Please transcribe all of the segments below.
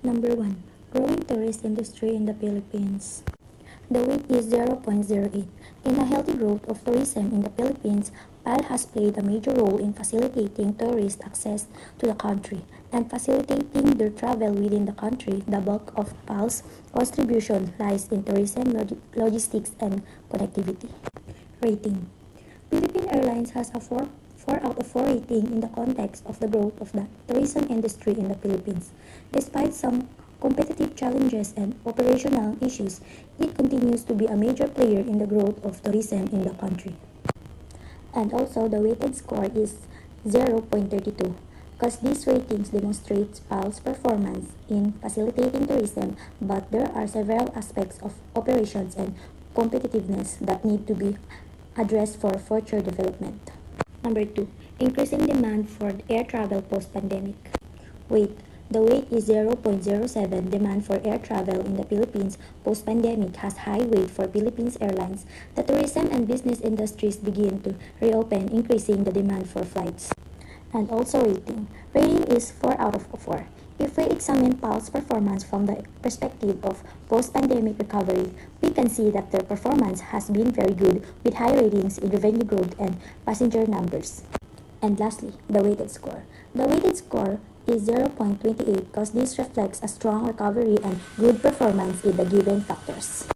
Number 1. Growing tourist industry in the Philippines. The weight is 0.08. In a healthy growth of tourism in the Philippines, PAL has played a major role in facilitating tourist access to the country and facilitating their travel within the country. The bulk of PAL's contribution lies in tourism, logistics, and connectivity. Rating. Philippine Airlines has a 4 out of 4 rating in the context of the growth of the tourism industry in the Philippines. Despite some competitive challenges and operational issues, it continues to be a major player in the growth of tourism in the country. And also, the weighted score is 0.32, because these ratings demonstrate PAL's performance in facilitating tourism, but there are several aspects of operations and competitiveness that need to be addressed for future development. Number 2. Increasing demand for air travel post-pandemic. Weight. The weight is 0.07. Demand for air travel in the Philippines post-pandemic has high weight for Philippines Airlines. The tourism and business industries begin to reopen, increasing the demand for flights. And also rating. Rating is 4 out of 4. If we examine PAL's performance from the perspective of post-pandemic recovery, we can see that their performance has been very good with high ratings in revenue growth and passenger numbers. And lastly, the weighted score. The weighted score is 0.28 because this reflects a strong recovery and good performance in the given factors.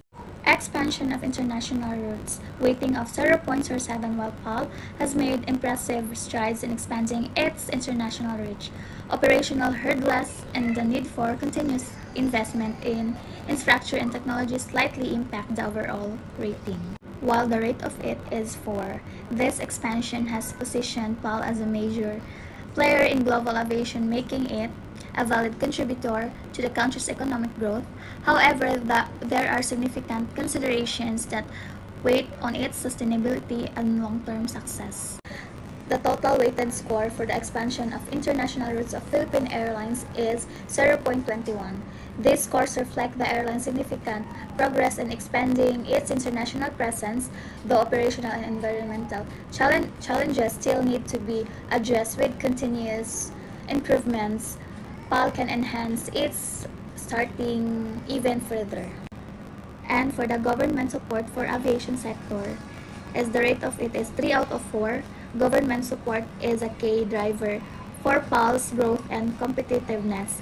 Expansion of international routes, weighting of 0.07, while PAL has made impressive strides in expanding its international reach. Operational hurdles and the need for continuous investment in infrastructure and technology slightly impact the overall rating. While the rate of it is 4, this expansion has positioned PAL as a major player in global aviation, making it a valid contributor to the country's economic growth. However, there are significant considerations that weigh on its sustainability and long-term success. The total weighted score for the expansion of international routes of Philippine Airlines is 0.21. These scores reflect the airline's significant progress in expanding its international presence, though operational and environmental challenges still need to be addressed. With continuous improvements, PAL can enhance its starting even further. And for the government support for aviation sector, as the rate of it is 3 out of 4, government support is a key driver for PAL's growth and competitiveness.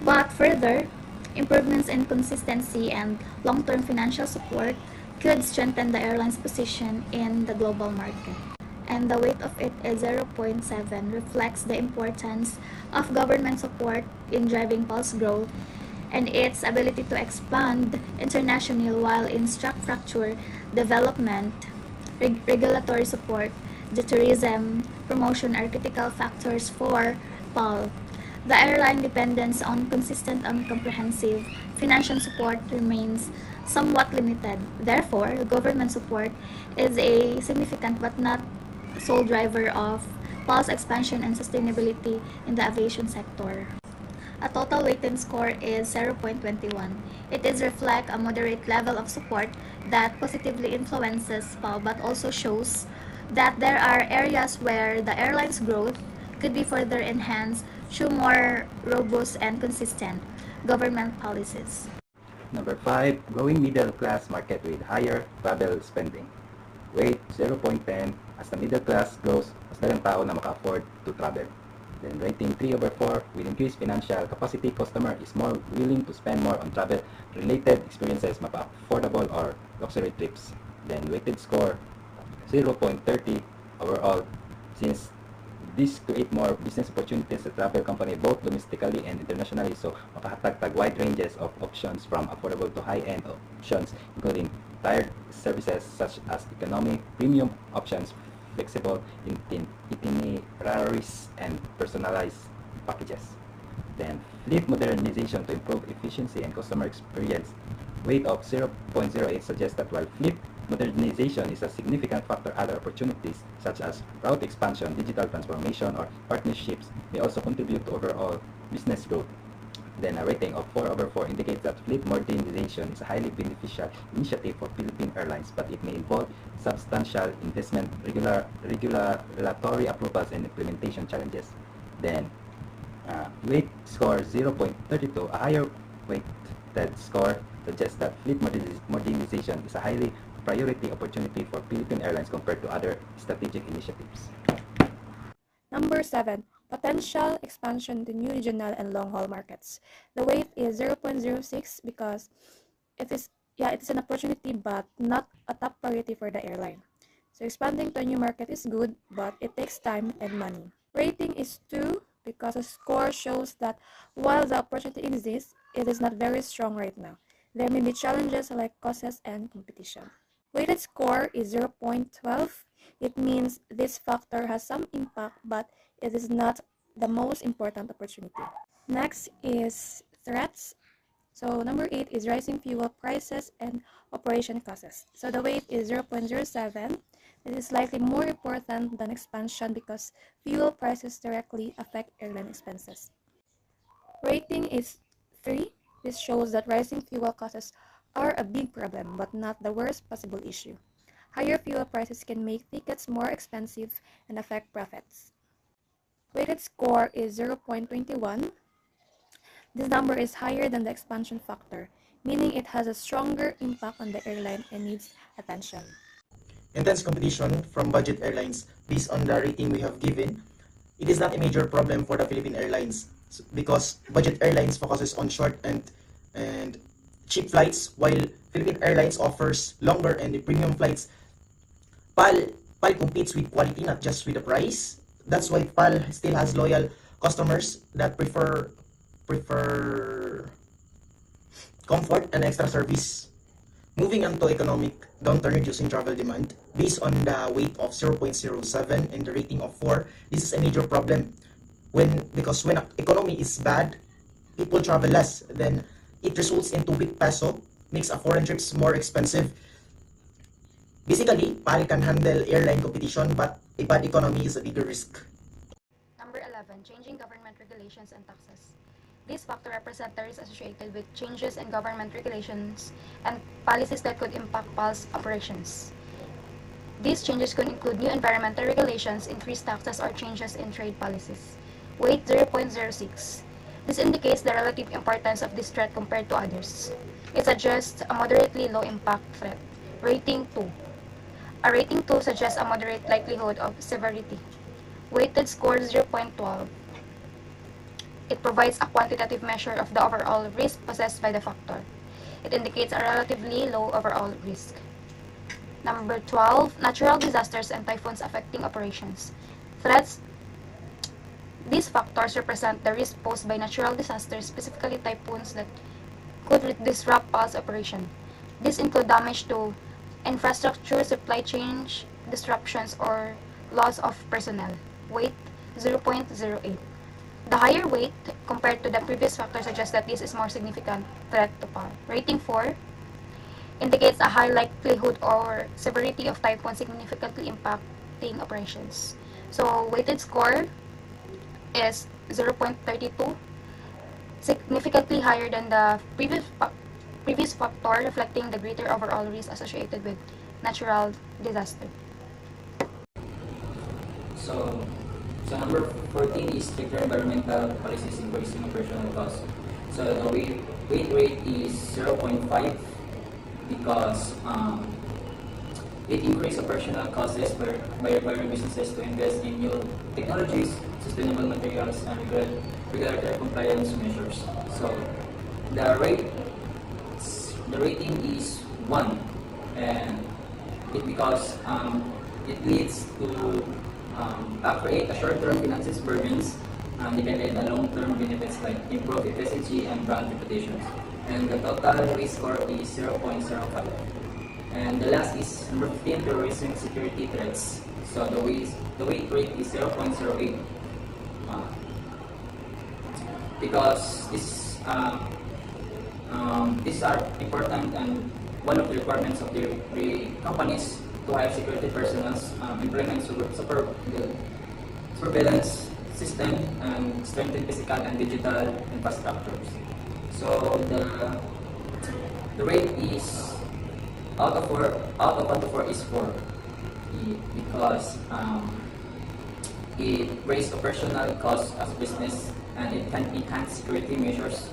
But further, improvements in consistency and long-term financial support could strengthen the airline's position in the global market. And the weight of it is 0.7, reflects the importance of government support in driving PAL's growth and its ability to expand internationally, while in structure development, regulatory support, the tourism promotion are critical factors for PAL. The airline dependence on consistent and comprehensive financial support remains somewhat limited. Therefore, government support is a significant but not sole driver of PAL's expansion and sustainability in the aviation sector. A total weighted score is 0.21. It is reflect a moderate level of support that positively influences PAL, but also shows that there are areas where the airline's growth could be further enhanced through more robust and consistent government policies. Number 5, growing middle class market with higher travel spending. Weight 0.10. As the middle class grows, mas dalang tao na maka-afford to travel. Then rating 3 over 4. With increased financial capacity, customer is more willing to spend more on travel-related experiences, mapa-affordable or luxury trips. Then weighted score 0.30 overall. Since this create more business opportunities sa travel company both domestically and internationally, so makahatag wide ranges of options from affordable to high-end options, including tiered services such as economy, premium options, flexible itineraries, and personalized packages. Then fleet modernization to improve efficiency and customer experience. Weight of 0.08 suggests that while fleet modernization is a significant factor, other opportunities such as route expansion, digital transformation, or partnerships may also contribute to overall business growth. Then a rating of 4 over 4 indicates that fleet modernization is a highly beneficial initiative for Philippine Airlines, but it may involve substantial investment, regulatory approvals, and implementation challenges. Then Weight score 0.32. A higher weighted score suggests that fleet modernization is a highly priority opportunity for Philippine Airlines compared to other strategic initiatives. Number 7. Potential expansion to new regional and long-haul markets. The weight is 0.06 because it is an opportunity but not a top priority for the airline. So expanding to a new market is good, but it takes time and money. Rating is 2 because the score shows that while the opportunity exists, it is not very strong right now. There may be challenges like costs and competition. Weighted score is 0.12. It means this factor has some impact, but it is not the most important opportunity. Next is threats. So number 8 is rising fuel prices and operation costs. So the weight is 0.07. It is slightly more important than expansion because fuel prices directly affect airline expenses. Rating is 3. This shows that rising fuel costs are a big problem but not the worst possible issue. Higher fuel prices can make tickets more expensive and affect profits. Weighted score is 0.21. This number is higher than the expansion factor, meaning it has a stronger impact on the airline and needs attention. Intense competition from budget airlines based on the rating we have given. It is not a major problem for the Philippine Airlines because budget airlines focuses on short and cheap flights while Philippine Airlines offers longer and premium flights. PAL competes with quality, not just with the price. That's why PAL still has loyal customers that prefer comfort and extra service. Moving on to economic downturn reducing travel demand, based on the weight of 0.07 and the rating of 4, this is a major problem. Because when economy is bad, people travel less. Then it results in too big peso, makes a foreign trips more expensive. Basically, PAL can handle airline competition, but a bad economy is a bigger risk. Number 11. Changing government regulations and taxes. This factor represents the risk associated with changes in government regulations and policies that could impact PAL's operations. These changes could include new environmental regulations, increased taxes, or changes in trade policies. Weight 0.06. This indicates the relative importance of this threat compared to others. It suggests a moderately low-impact threat. Rating 2. A rating 2 suggests a moderate likelihood of severity. Weighted score 0.12. It provides a quantitative measure of the overall risk possessed by the factor. It indicates a relatively low overall risk. Number 12. Natural disasters and typhoons affecting operations. Threats. These factors represent the risk posed by natural disasters, specifically typhoons that could disrupt PAL's operation. These include damage to infrastructure, supply chain disruptions, or loss of personnel. Weight 0.08. The higher weight compared to the previous factor suggests that this is more significant threat to PAL. Rating 4 indicates a high likelihood or severity of typhoon significantly impacting operations. So weighted score is 0.32, significantly higher than the previous factor, reflecting the greater overall risk associated with natural disaster. So, number 14 is stricter environmental policies increasing operational costs. So the weight rate is 0.5 because it increases operational costs by requiring businesses to invest in new technologies, sustainable materials, and regulatory compliance measures. So the rating is 1, and because it leads to create a short-term finances burdens dependent on long-term benefits like improved efficiency and brand reputation. And the total risk score is 0.05. And the last is number 15, terrorism and security threats. So the weight rate is 0.08 because these are important, and one of the requirements of the companies to hire security personnel, implement surveillance system, and strengthen physical and digital infrastructures. So the rate is out of 1 to 4 is 4 because it raised operational costs as business and it can enhance security measures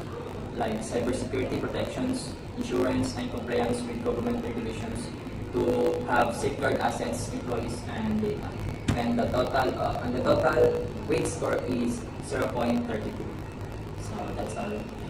like cybersecurity protections, insurance, and compliance with government regulations to have safeguard assets, employees, and data. And the total weight score is 0.32. So that's all.